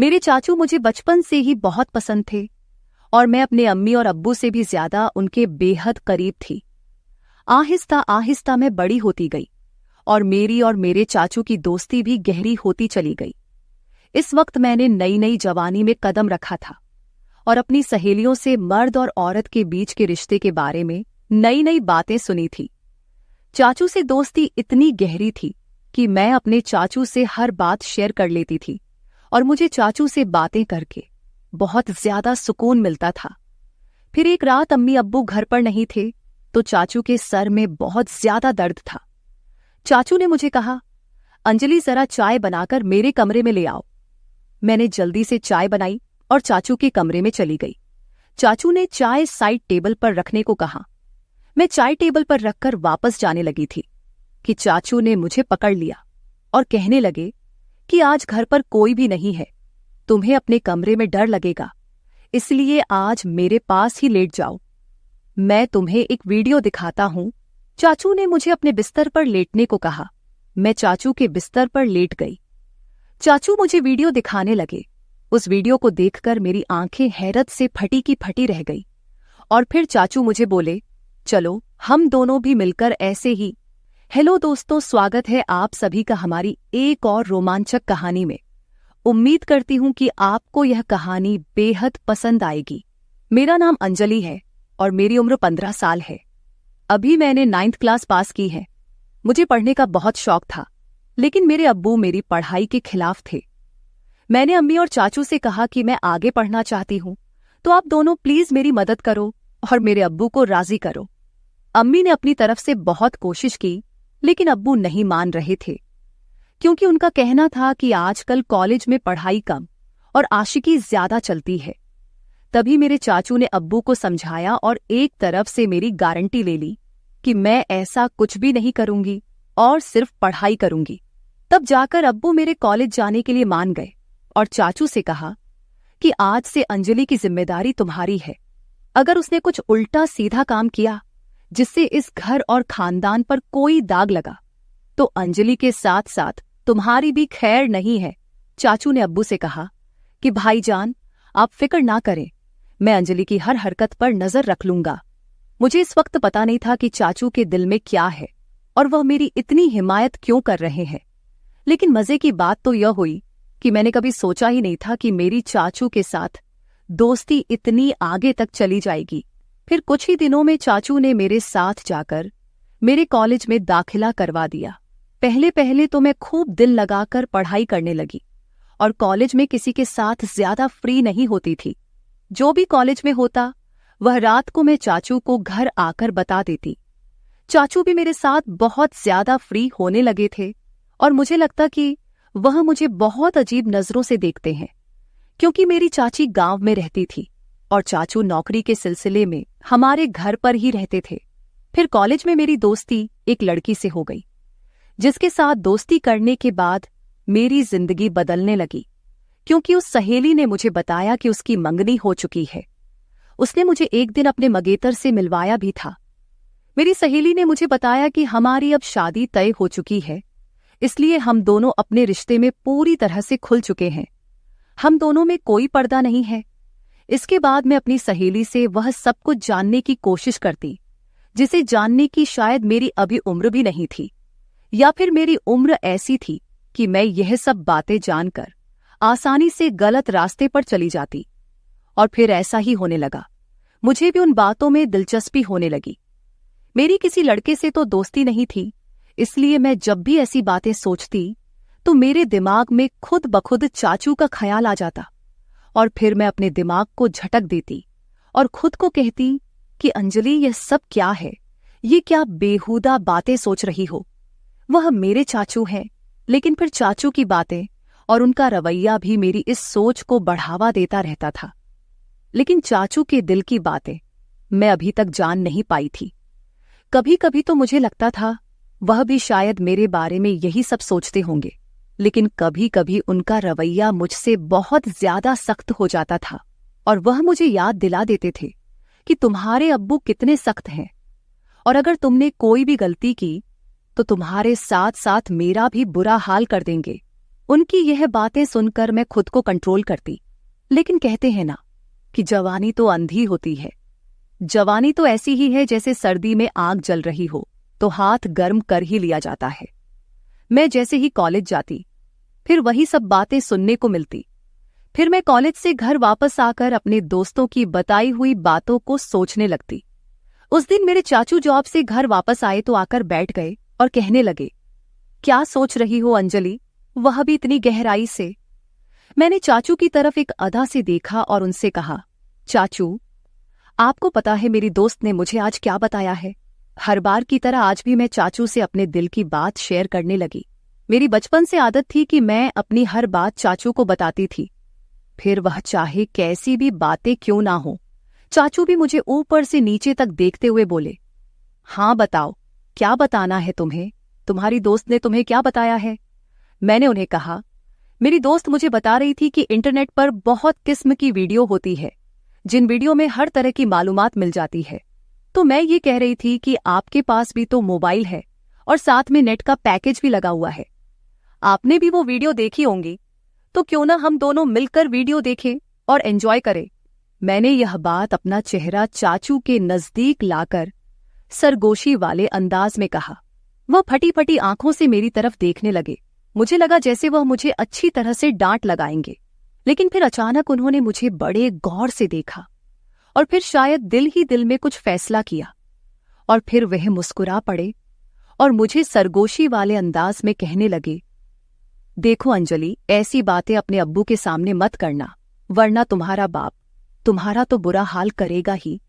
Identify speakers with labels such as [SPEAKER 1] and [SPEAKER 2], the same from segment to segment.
[SPEAKER 1] मेरे चाचू मुझे बचपन से ही बहुत पसंद थे और मैं अपने अम्मी और अब्बू से भी ज्यादा उनके बेहद करीब थी। आहिस्ता आहिस्ता मैं बड़ी होती गई और मेरे चाचू की दोस्ती भी गहरी होती चली गई। इस वक्त मैंने नई नई जवानी में कदम रखा था और अपनी सहेलियों से मर्द और औरत के बीच के रिश्ते के बारे में नई नई बातें सुनी थी। चाचू से दोस्ती इतनी गहरी थी कि मैं अपने चाचू से हर बात शेयर कर लेती थी और मुझे चाचू से बातें करके बहुत ज्यादा सुकून मिलता था। फिर एक रात अम्मी अब्बू घर पर नहीं थे तो चाचू के सर में बहुत ज्यादा दर्द था। चाचू ने मुझे कहा, अंजलि जरा चाय बनाकर मेरे कमरे में ले आओ। मैंने जल्दी से चाय बनाई और चाचू के कमरे में चली गई। चाचू ने चाय साइड टेबल पर रखने को कहा। मैं चाय टेबल पर रखकर वापस जाने लगी थी कि चाचू ने मुझे पकड़ लिया और कहने लगे कि आज घर पर कोई भी नहीं है, तुम्हें अपने कमरे में डर लगेगा, इसलिए आज मेरे पास ही लेट जाओ। मैं तुम्हें एक वीडियो दिखाता हूं। चाचू ने मुझे अपने बिस्तर पर लेटने को कहा। मैं चाचू के बिस्तर पर लेट गई। चाचू मुझे वीडियो दिखाने लगे। उस वीडियो को देखकर मेरी आंखें हैरत से फटी की फटी रह गई और फिर चाचू मुझे बोले, चलो हम दोनों भी मिलकर ऐसे ही। हेलो दोस्तों, स्वागत है आप सभी का हमारी एक और रोमांचक कहानी में। उम्मीद करती हूं कि आपको यह कहानी बेहद पसंद आएगी। मेरा नाम अंजलि है और मेरी उम्र 15 साल है। अभी मैंने 9th क्लास पास की है। मुझे पढ़ने का बहुत शौक था, लेकिन मेरे अब्बू मेरी पढ़ाई के खिलाफ थे। मैंने अम्मी और चाचू से कहा कि मैं आगे पढ़ना चाहती हूं, तो आप दोनों प्लीज मेरी मदद करो और मेरे अब्बू को राजी करो। अम्मी ने अपनी तरफ से बहुत कोशिश की, लेकिन अब्बू नहीं मान रहे थे, क्योंकि उनका कहना था कि आजकल कॉलेज में पढ़ाई कम और आशिकी ज्यादा चलती है। तभी मेरे चाचू ने अब्बू को समझाया और एक तरफ से मेरी गारंटी ले ली कि मैं ऐसा कुछ भी नहीं करूंगी और सिर्फ पढ़ाई करूंगी। तब जाकर अब्बू मेरे कॉलेज जाने के लिए मान गए और चाचू से कहा कि आज से अंजलि की जिम्मेदारी तुम्हारी है। अगर उसने कुछ उल्टा सीधा काम किया जिससे इस घर और खानदान पर कोई दाग लगा, तो अंजलि के साथ साथ तुम्हारी भी खैर नहीं है। चाचू ने अब्बू से कहा कि भाईजान, आप फिक्र ना करें, मैं अंजलि की हर हरकत पर नजर रख लूंगा। मुझे इस वक्त पता नहीं था कि चाचू के दिल में क्या है और वह मेरी इतनी हिमायत क्यों कर रहे हैं। लेकिन मजे की बात तो यह हुई कि मैंने कभी सोचा ही नहीं था कि मेरी चाचू के साथ दोस्ती इतनी आगे तक चली जाएगी। फिर कुछ ही दिनों में चाचू ने मेरे साथ जाकर मेरे कॉलेज में दाखिला करवा दिया। पहले पहले तो मैं खूब दिल लगाकर पढ़ाई करने लगी और कॉलेज में किसी के साथ ज्यादा फ्री नहीं होती थी। जो भी कॉलेज में होता वह रात को मैं चाचू को घर आकर बता देती। चाचू भी मेरे साथ बहुत ज्यादा फ्री होने लगे थे और मुझे लगता कि वह मुझे बहुत अजीब नजरों से देखते हैं, क्योंकि मेरी चाची गांव में रहती थी और चाचू नौकरी के सिलसिले में हमारे घर पर ही रहते थे। फिर कॉलेज में मेरी दोस्ती एक लड़की से हो गई, जिसके साथ दोस्ती करने के बाद मेरी जिंदगी बदलने लगी, क्योंकि उस सहेली ने मुझे बताया कि उसकी मंगनी हो चुकी है। उसने मुझे एक दिन अपने मंगेतर से मिलवाया भी था। मेरी सहेली ने मुझे बताया कि हमारी अब शादी तय हो चुकी है, इसलिए हम दोनों अपने रिश्ते में पूरी तरह से खुल चुके हैं। हम दोनों में कोई पर्दा नहीं है। इसके बाद मैं अपनी सहेली से वह सब कुछ जानने की कोशिश करती, जिसे जानने की शायद मेरी अभी उम्र भी नहीं थी, या फिर मेरी उम्र ऐसी थी कि मैं यह सब बातें जानकर आसानी से गलत रास्ते पर चली जाती। और फिर ऐसा ही होने लगा। मुझे भी उन बातों में दिलचस्पी होने लगी। मेरी किसी लड़के से तो दोस्ती नहीं थी, इसलिए मैं जब भी ऐसी बातें सोचती तो मेरे दिमाग में खुद ब खुद चाचू का ख्याल आ जाता और फिर मैं अपने दिमाग को झटक देती और खुद को कहती कि अंजलि, यह सब क्या है? ये क्या बेहुदा बातें सोच रही हो? वह मेरे चाचू हैं, लेकिन फिर चाचू की बातें और उनका रवैया भी मेरी इस सोच को बढ़ावा देता रहता था। लेकिन चाचू के दिल की बातें मैं अभी तक जान नहीं पाई थी। कभी कभी तो मुझे लगता था वह भी शायद मेरे बारे में यही सब सोचते होंगे, लेकिन कभी कभी उनका रवैया मुझसे बहुत ज्यादा सख्त हो जाता था और वह मुझे याद दिला देते थे कि तुम्हारे अब्बू कितने सख्त हैं और अगर तुमने कोई भी गलती की तो तुम्हारे साथ साथ मेरा भी बुरा हाल कर देंगे। उनकी यह बातें सुनकर मैं खुद को कंट्रोल करती, लेकिन कहते हैं ना कि जवानी तो अंधी होती है। जवानी तो ऐसी ही है जैसे सर्दी में आग जल रही हो तो हाथ गर्म कर ही लिया जाता है। मैं जैसे ही कॉलेज जाती, फिर वही सब बातें सुनने को मिलती। फिर मैं कॉलेज से घर वापस आकर अपने दोस्तों की बताई हुई बातों को सोचने लगती। उस दिन मेरे चाचू जॉब से घर वापस आए तो आकर बैठ गए और कहने लगे, क्या सोच रही हो अंजलि, वह भी इतनी गहराई से। मैंने चाचू की तरफ एक अदा से देखा और उनसे कहा, चाचू, आपको पता है मेरी दोस्त ने मुझे आज क्या बताया है। हर बार की तरह आज भी मैं चाचू से अपने दिल की बात शेयर करने लगी। मेरी बचपन से आदत थी कि मैं अपनी हर बात चाचू को बताती थी, फिर वह चाहे कैसी भी बातें क्यों ना हो। चाचू भी मुझे ऊपर से नीचे तक देखते हुए बोले, हाँ बताओ, क्या बताना है तुम्हें, तुम्हारी दोस्त ने तुम्हें क्या बताया है। मैंने उन्हें कहा, मेरी दोस्त मुझे बता रही थी कि इंटरनेट पर बहुत किस्म की वीडियो होती है, जिन वीडियो में हर तरह की मालूमात मिल जाती है। तो मैं ये कह रही थी कि आपके पास भी तो मोबाइल है और साथ में नेट का पैकेज भी लगा हुआ है, आपने भी वो वीडियो देखी होंगी, तो क्यों ना हम दोनों मिलकर वीडियो देखें और एंजॉय करें। मैंने यह बात अपना चेहरा चाचू के नजदीक लाकर सरगोशी वाले अंदाज में कहा। वह फटी फटी आंखों से मेरी तरफ देखने लगे। मुझे लगा जैसे वह मुझे अच्छी तरह से डांट लगाएंगे, लेकिन फिर अचानक उन्होंने मुझे बड़े गौर से देखा और फिर शायद दिल ही दिल में कुछ फैसला किया और फिर वह मुस्कुरा पड़े और मुझे सरगोशी वाले अंदाज में कहने लगे, देखो अंजलि, ऐसी बातें अपने अब्बू के सामने मत करना, वरना तुम्हारा बाप तुम्हारा तो बुरा हाल करेगा ही,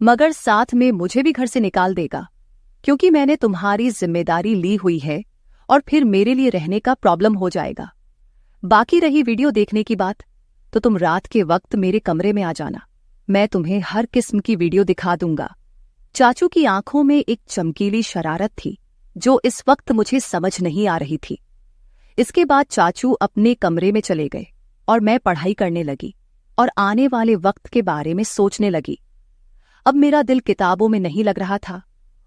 [SPEAKER 1] मगर साथ में मुझे भी घर से निकाल देगा, क्योंकि मैंने तुम्हारी जिम्मेदारी ली हुई है और फिर मेरे लिए रहने का प्रॉब्लम हो जाएगा। बाकी रही वीडियो देखने की बात, तो तुम रात के वक्त मेरे कमरे में आ जाना, मैं तुम्हें हर किस्म की वीडियो दिखा दूंगा। चाचू की आंखों में एक चमकीली शरारत थी जो इस वक्त मुझे समझ नहीं आ रही थी। इसके बाद चाचू अपने कमरे में चले गए और मैं पढ़ाई करने लगी और आने वाले वक्त के बारे में सोचने लगी। अब मेरा दिल किताबों में नहीं लग रहा था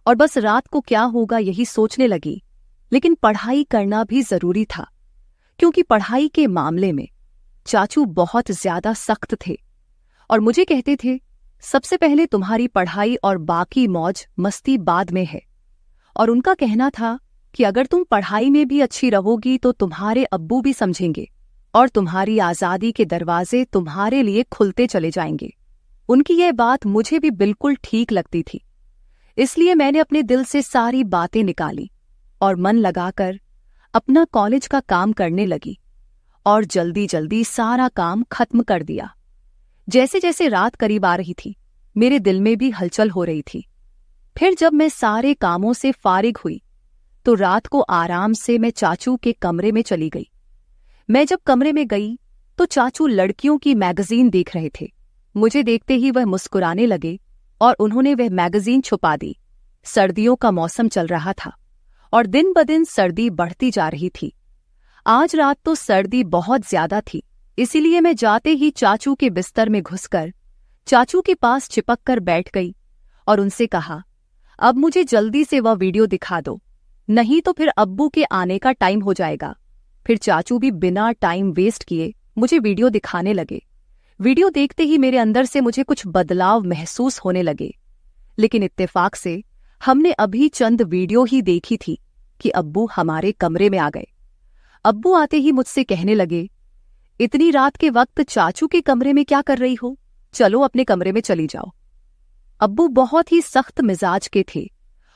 [SPEAKER 1] और बस रात को क्या होगा यही सोचने लगी, लेकिन पढ़ाई करना भी जरूरी था, क्योंकि पढ़ाई के मामले में चाचू बहुत ज्यादा सख्त थे और मुझे कहते थे, सबसे पहले तुम्हारी पढ़ाई और बाकी मौज मस्ती बाद में है। और उनका कहना था कि अगर तुम पढ़ाई में भी अच्छी रहोगी तो तुम्हारे अब्बू भी समझेंगे और तुम्हारी आजादी के दरवाजे तुम्हारे लिए खुलते चले जाएंगे। उनकी यह बात मुझे भी बिल्कुल ठीक लगती थी, इसलिए मैंने अपने दिल से सारी बातें निकाली और मन लगाकर अपना कॉलेज का काम करने लगी और जल्दी जल्दी सारा काम खत्म कर दिया। जैसे जैसे रात करीब आ रही थी, मेरे दिल में भी हलचल हो रही थी। फिर जब मैं सारे कामों से फारिग हुई तो रात को आराम से मैं चाचू के कमरे में चली गई। मैं जब कमरे में गई तो चाचू लड़कियों की मैगजीन देख रहे थे। मुझे देखते ही वह मुस्कुराने लगे और उन्होंने वह मैगजीन छुपा दी। सर्दियों का मौसम चल रहा था और दिन ब दिन सर्दी बढ़ती जा रही थी। आज रात तो सर्दी बहुत ज्यादा थी, इसीलिए मैं जाते ही चाचू के बिस्तर में घुसकर चाचू के पास चिपक कर बैठ गई और उनसे कहा, अब मुझे जल्दी से वह वीडियो दिखा दो, नहीं तो फिर अब्बू के आने का टाइम हो जाएगा। फिर चाचू भी बिना टाइम वेस्ट किए मुझे वीडियो दिखाने लगे। वीडियो देखते ही मेरे अंदर से मुझे कुछ बदलाव महसूस होने लगे, लेकिन इत्तेफाक से हमने अभी चंद वीडियो ही देखी थी कि अब्बू हमारे कमरे में आ गए। अब्बू आते ही मुझसे कहने लगे, इतनी रात के वक्त चाचू के कमरे में क्या कर रही हो, चलो अपने कमरे में चली जाओ। अब्बू बहुत ही सख्त मिजाज के थे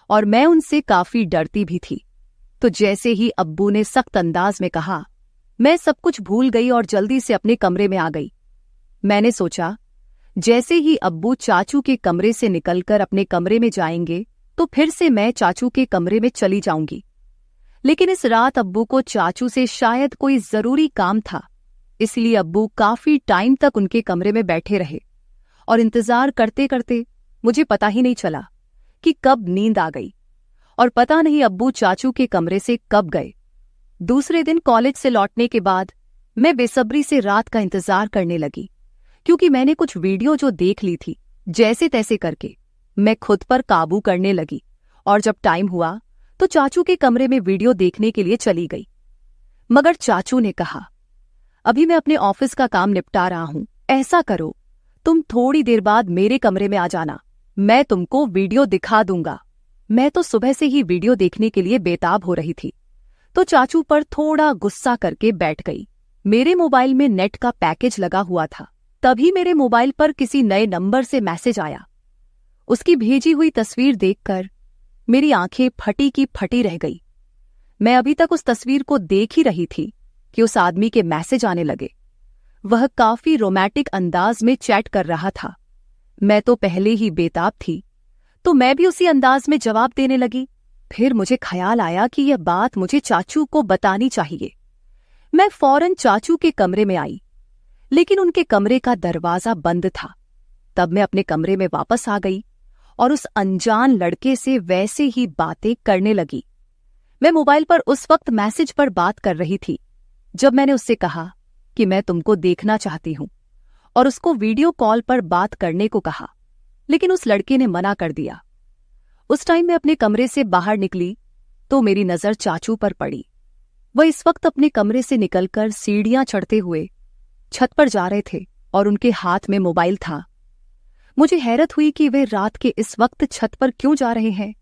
[SPEAKER 1] और मैं उनसे काफी डरती भी थी। तो जैसे ही अब्बू ने सख्त अंदाज में कहा, मैं सब कुछ भूल गई और जल्दी से अपने कमरे में आ गई। मैंने सोचा, जैसे ही अब्बू चाचू के कमरे से निकलकर अपने कमरे में जाएंगे तो फिर से मैं चाचू के कमरे में चली जाऊंगी। लेकिन इस रात अब्बू को चाचू से शायद कोई जरूरी काम था, इसलिए अब्बू काफी टाइम तक उनके कमरे में बैठे रहे और इंतजार करते करते मुझे पता ही नहीं चला कि कब नींद आ गई और पता नहीं अब्बू चाचू के कमरे से कब गए। दूसरे दिन कॉलेज से लौटने के बाद मैं बेसब्री से रात का इंतजार करने लगी, क्योंकि मैंने कुछ वीडियो जो देख ली थी, जैसे तैसे करके मैं खुद पर काबू करने लगी और जब टाइम हुआ तो चाचू के कमरे में वीडियो देखने के लिए चली गई। मगर चाचू ने कहा, अभी मैं अपने ऑफिस का काम निपटा रहा हूं, ऐसा करो तुम थोड़ी देर बाद मेरे कमरे में आ जाना, मैं तुमको वीडियो दिखा दूंगा। मैं तो सुबह से ही वीडियो देखने के लिए बेताब हो रही थी, तो चाचू पर थोड़ा गुस्सा करके बैठ गई। मेरे मोबाइल में नेट का पैकेज लगा हुआ था। तभी मेरे मोबाइल पर किसी नए नंबर से मैसेज आया। उसकी भेजी हुई तस्वीर देखकर मेरी आंखें फटी की फटी रह गई। मैं अभी तक उस तस्वीर को देख ही रही थी कि उस आदमी के मैसेज आने लगे। वह काफी रोमांटिक अंदाज में चैट कर रहा था। मैं तो पहले ही बेताब थी, तो मैं भी उसी अंदाज में जवाब देने लगी। फिर मुझे ख्याल आया कि यह बात मुझे चाचू को बतानी चाहिए। मैं फौरन चाचू के कमरे में आई, लेकिन उनके कमरे का दरवाजा बंद था। तब मैं अपने कमरे में वापस आ गई और उस अनजान लड़के से वैसे ही बातें करने लगी। मैं मोबाइल पर उस वक्त मैसेज पर बात कर रही थी जब मैंने उससे कहा कि मैं तुमको देखना चाहती हूं, और उसको वीडियो कॉल पर बात करने को कहा, लेकिन उस लड़के ने मना कर दिया। उस टाइम मैं अपने कमरे से बाहर निकली तो मेरी नजर चाचू पर पड़ी। वह इस वक्त अपने कमरे से निकलकर सीढ़ियां चढ़ते हुए छत पर जा रहे थे और उनके हाथ में मोबाइल था। मुझे हैरत हुई कि वे रात के इस वक्त छत पर क्यों जा रहे हैं।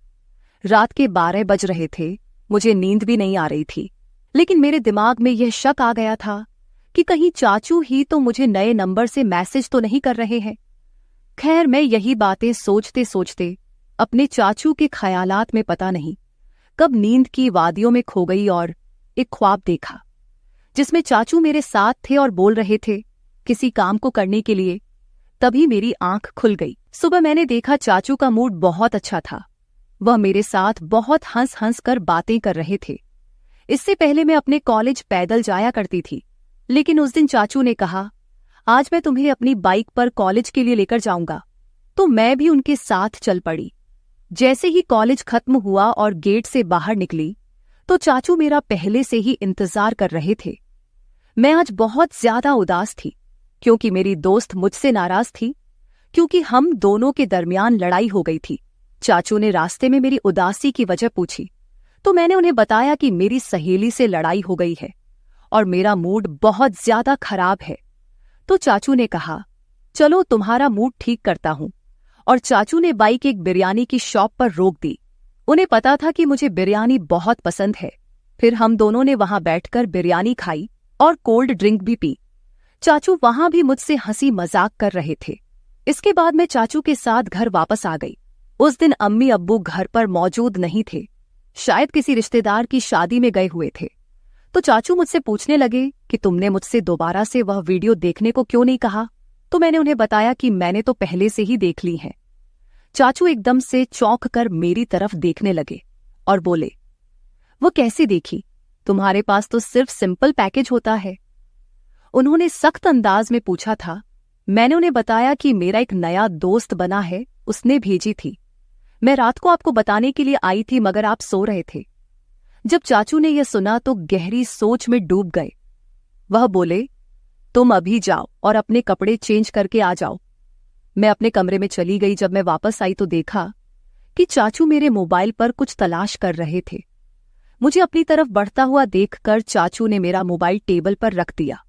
[SPEAKER 1] रात के 12 बज रहे थे, मुझे नींद भी नहीं आ रही थी, लेकिन मेरे दिमाग में यह शक आ गया था कि कहीं चाचू ही तो मुझे नए नंबर से मैसेज तो नहीं कर रहे हैं। खैर, मैं यही बातें सोचते सोचते अपने चाचू के ख्यालात में पता नहीं कब नींद की वादियों में खो गई और एक ख्वाब देखा जिसमें चाचू मेरे साथ थे और बोल रहे थे किसी काम को करने के लिए। तभी मेरी आंख खुल गई। सुबह मैंने देखा चाचू का मूड बहुत अच्छा था। वह मेरे साथ बहुत हंस हंस कर बातें कर रहे थे। इससे पहले मैं अपने कॉलेज पैदल जाया करती थी, लेकिन उस दिन चाचू ने कहा, आज मैं तुम्हें अपनी बाइक पर कॉलेज के लिए लेकर जाऊंगा, तो मैं भी उनके साथ चल पड़ी। जैसे ही कॉलेज खत्म हुआ और गेट से बाहर निकली तो चाचू मेरा पहले से ही इंतजार कर रहे थे। मैं आज बहुत ज्यादा उदास थी क्योंकि मेरी दोस्त मुझसे नाराज थी, क्योंकि हम दोनों के दरमियान लड़ाई हो गई थी। चाचू ने रास्ते में मेरी उदासी की वजह पूछी तो मैंने उन्हें बताया कि मेरी सहेली से लड़ाई हो गई है और मेरा मूड बहुत ज्यादा खराब है। तो चाचू ने कहा, चलो तुम्हारा मूड ठीक करता हूं, और चाचू ने बाइक एक बिरयानी की शॉप पर रोक दी। उन्हें पता था कि मुझे बिरयानी बहुत पसंद है। फिर हम दोनों ने वहां बैठकर बिरयानी खाई और कोल्ड ड्रिंक भी पी। चाचू वहां भी मुझसे हंसी मजाक कर रहे थे। इसके बाद मैं चाचू के साथ घर वापस आ गई। उस दिन अम्मी अब्बू घर पर मौजूद नहीं थे, शायद किसी रिश्तेदार की शादी में गए हुए थे। तो चाचू मुझसे पूछने लगे कि तुमने मुझसे दोबारा से वह वीडियो देखने को क्यों नहीं कहा। तो मैंने उन्हें बताया कि मैंने तो पहले से ही देख ली है। चाचू एकदम से चौंक कर मेरी तरफ देखने लगे और बोले, वो कैसे देखी? तुम्हारे पास तो सिर्फ सिंपल पैकेज होता है। उन्होंने सख्त अंदाज में पूछा था। मैंने उन्हें बताया कि मेरा एक नया दोस्त बना है, उसने भेजी थी। मैं रात को आपको बताने के लिए आई थी, मगर आप सो रहे थे। जब चाचू ने यह सुना तो गहरी सोच में डूब गए। वह बोले, तुम अभी जाओ और अपने कपड़े चेंज करके आ जाओ। मैं अपने कमरे में चली गई। जब मैं वापस आई तो देखा कि चाचू मेरे मोबाइल पर कुछ तलाश कर रहे थे। मुझे अपनी तरफ बढ़ता हुआ देखकर चाचू ने मेरा मोबाइल टेबल पर रख दिया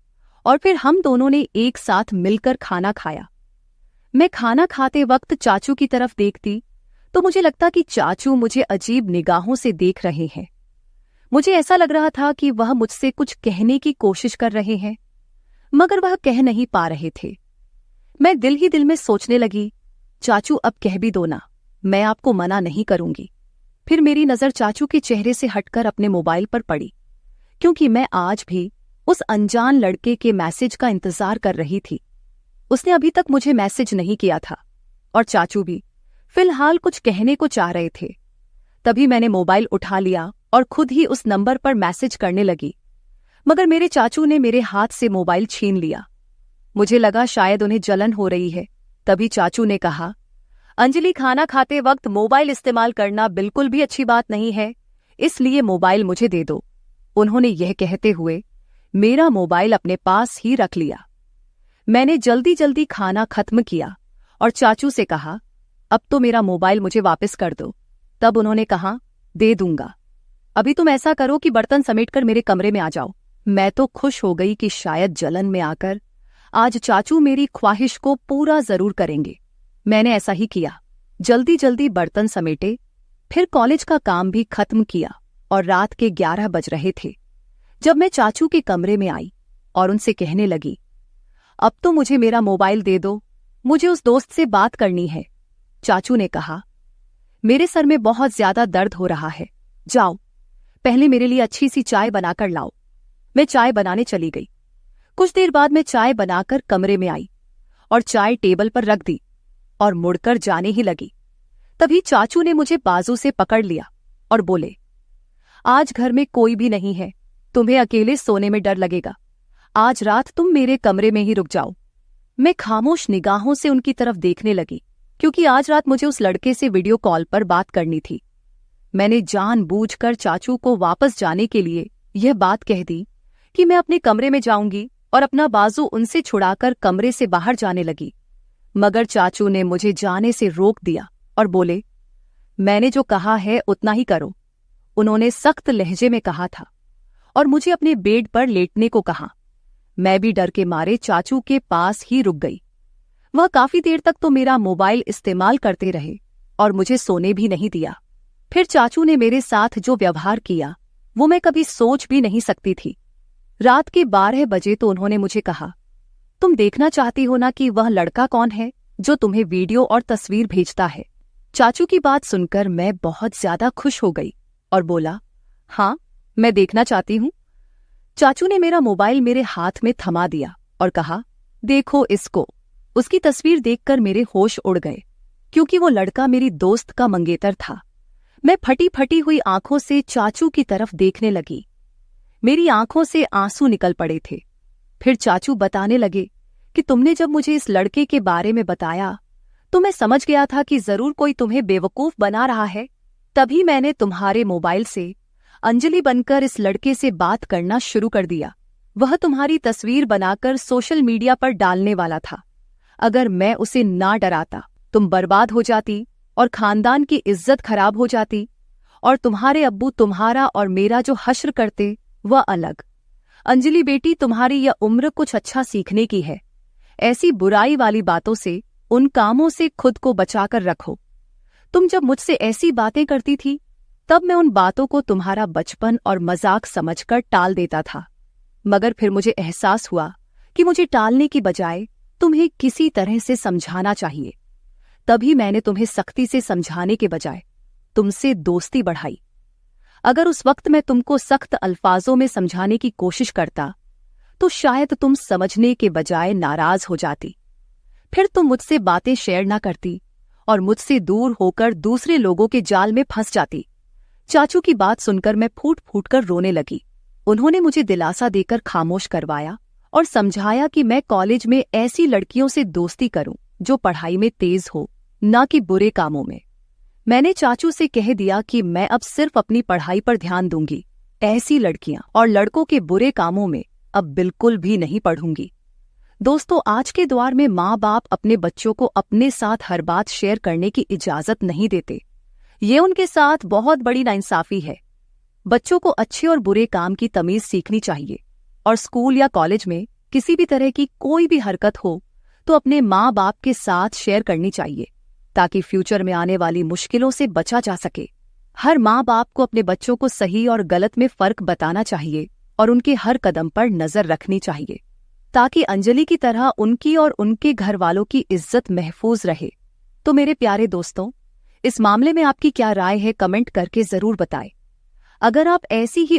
[SPEAKER 1] और फिर हम दोनों ने एक साथ मिलकर खाना खाया। मैं खाना खाते वक्त चाचू की तरफ देखती तो मुझे लगता कि चाचू मुझे अजीब निगाहों से देख रहे हैं। मुझे ऐसा लग रहा था कि वह मुझसे कुछ कहने की कोशिश कर रहे हैं, मगर वह कह नहीं पा रहे थे। मैं दिल ही दिल में सोचने लगी, चाचू अब कह भी दो ना, मैं आपको मना नहीं करूंगी। फिर मेरी नजर चाचू के चेहरे से हटकर अपने मोबाइल पर पड़ी, क्योंकि मैं आज भी उस अनजान लड़के के मैसेज का इंतजार कर रही थी। उसने अभी तक मुझे मैसेज नहीं किया था और चाचू भी फिलहाल कुछ कहने को चाह रहे थे। तभी मैंने मोबाइल उठा लिया और खुद ही उस नंबर पर मैसेज करने लगी, मगर मेरे चाचू ने मेरे हाथ से मोबाइल छीन लिया। मुझे लगा शायद उन्हें जलन हो रही है। तभी चाचू ने कहा, अंजलि, खाना खाते वक्त मोबाइल इस्तेमाल करना बिल्कुल भी अच्छी बात नहीं है, इसलिए मोबाइल मुझे दे दो। उन्होंने यह कहते हुए मेरा मोबाइल अपने पास ही रख लिया। मैंने जल्दी जल्दी खाना खत्म किया और चाचू से कहा, अब तो मेरा मोबाइल मुझे वापस कर दो। तब उन्होंने कहा, दे दूंगा। अभी तुम ऐसा करो कि बर्तन समेटकर मेरे कमरे में आ जाओ मैं तो खुश हो गई कि शायद जलन में आकर आज चाचू मेरी ख्वाहिश को पूरा जरूर करेंगे। मैंने ऐसा ही किया। जल्दी जल्दी बर्तन समेटे, फिर कॉलेज का काम भी खत्म किया और रात के 11 बज रहे थे जब मैं चाचू के कमरे में आई और उनसे कहने लगी, अब तो मुझे मेरा मोबाइल दे दो, मुझे उस दोस्त से बात करनी है। चाचू ने कहा, मेरे सर में बहुत ज्यादा दर्द हो रहा है, जाओ पहले मेरे लिए अच्छी सी चाय बनाकर लाओ। मैं चाय बनाने चली गई। कुछ देर बाद मैं चाय बनाकर कमरे में आई और चाय टेबल पर रख दी और मुड़कर जाने ही लगी। तभी चाचू ने मुझे बाजू से पकड़ लिया और बोले, आज घर में कोई भी नहीं है, तुम्हें अकेले सोने में डर लगेगा, आज रात तुम मेरे कमरे में ही रुक जाओ। मैं खामोश निगाहों से उनकी तरफ देखने लगी, क्योंकि आज रात मुझे उस लड़के से वीडियो कॉल पर बात करनी थी। मैंने जानबूझकर चाचू को वापस जाने के लिए यह बात कह दी कि मैं अपने कमरे में जाऊंगी और अपना बाजू उनसे छुड़ाकर कमरे से बाहर जाने लगी। मगर चाचू ने मुझे जाने से रोक दिया और बोले, मैंने जो कहा है उतना ही करो। उन्होंने सख्त लहजे में कहा था और मुझे अपने बेड पर लेटने को कहा। मैं भी डर के मारे चाचू के पास ही रुक गई। वह काफी देर तक तो मेरा मोबाइल इस्तेमाल करते रहे और मुझे सोने भी नहीं दिया। फिर चाचू ने मेरे साथ जो व्यवहार किया वो मैं कभी सोच भी नहीं सकती थी। रात के 12 बजे तो उन्होंने मुझे कहा, तुम देखना चाहती हो ना कि वह लड़का कौन है जो तुम्हें वीडियो और तस्वीर भेजता है। चाचू की बात सुनकर मैं बहुत ज्यादा खुश हो गई और बोला, हाँ मैं देखना चाहती हूँ। चाचू ने मेरा मोबाइल मेरे हाथ में थमा दिया और कहा, देखो इसको। उसकी तस्वीर देखकर मेरे होश उड़ गए, क्योंकि वो लड़का मेरी दोस्त का मंगेतर था। मैं फटी फटी हुई आंखों से चाचू की तरफ देखने लगी। मेरी आंखों से आंसू निकल पड़े थे। फिर चाचू बताने लगे कि तुमने जब मुझे इस लड़के के बारे में बताया तो मैं समझ गया था कि जरूर कोई तुम्हें बेवकूफ बना रहा है। तभी मैंने तुम्हारे मोबाइल से अंजलि बनकर इस लड़के से बात करना शुरू कर दिया। वह तुम्हारी तस्वीर बनाकर सोशल मीडिया पर डालने वाला था। अगर मैं उसे ना डराता तुम बर्बाद हो जाती और खानदान की इज्जत खराब हो जाती, और तुम्हारे अब्बू तुम्हारा और मेरा जो हश्र करते वह अलग। अंजलि बेटी, तुम्हारी यह उम्र कुछ अच्छा सीखने की है। ऐसी बुराई वाली बातों से, उन कामों से खुद को बचाकर रखो। तुम जब मुझसे ऐसी बातें करती थी तब मैं उन बातों को तुम्हारा बचपन और मजाक समझकर टाल देता था, मगर फिर मुझे एहसास हुआ कि मुझे टालने की बजाय तुम्हें किसी तरह से समझाना चाहिए। तभी मैंने तुम्हें सख्ती से समझाने के बजाय तुमसे दोस्ती बढ़ाई। अगर उस वक्त मैं तुमको सख्त अल्फाजों में समझाने की कोशिश करता तो शायद तुम समझने के बजाय नाराज हो जाती। फिर तुम मुझसे बातें शेयर ना करती और मुझसे दूर होकर दूसरे लोगों के जाल में फंस जाती। चाचू की बात सुनकर मैं फूट फूट कर रोने लगी। उन्होंने मुझे दिलासा देकर खामोश करवाया और समझाया कि मैं कॉलेज में ऐसी लड़कियों से दोस्ती करूं जो पढ़ाई में तेज हो, ना कि बुरे कामों में। मैंने चाचू से कह दिया कि मैं अब सिर्फ अपनी पढ़ाई पर ध्यान दूंगी, ऐसी लड़कियां और लड़कों के बुरे कामों में अब बिल्कुल भी नहीं पढ़ूंगी। दोस्तों, आज के दौर में माँ बाप अपने बच्चों को अपने साथ हर बात शेयर करने की इजाजत नहीं देते। ये उनके साथ बहुत बड़ी नाइंसाफी है। बच्चों को अच्छे और बुरे काम की तमीज सीखनी चाहिए और स्कूल या कॉलेज में किसी भी तरह की कोई भी हरकत हो तो अपने माँ बाप के साथ शेयर करनी चाहिए, ताकि फ्यूचर में आने वाली मुश्किलों से बचा जा सके। हर माँ बाप को अपने बच्चों को सही और गलत में फर्क बताना चाहिए और उनके हर कदम पर नजर रखनी चाहिए, ताकि अंजलि की तरह उनकी और उनके घर वालों की इज्जत महफूज रहे। तो मेरे प्यारे दोस्तों, इस मामले में आपकी क्या राय है, कमेंट करके जरूर बताएं। अगर आप ऐसी ही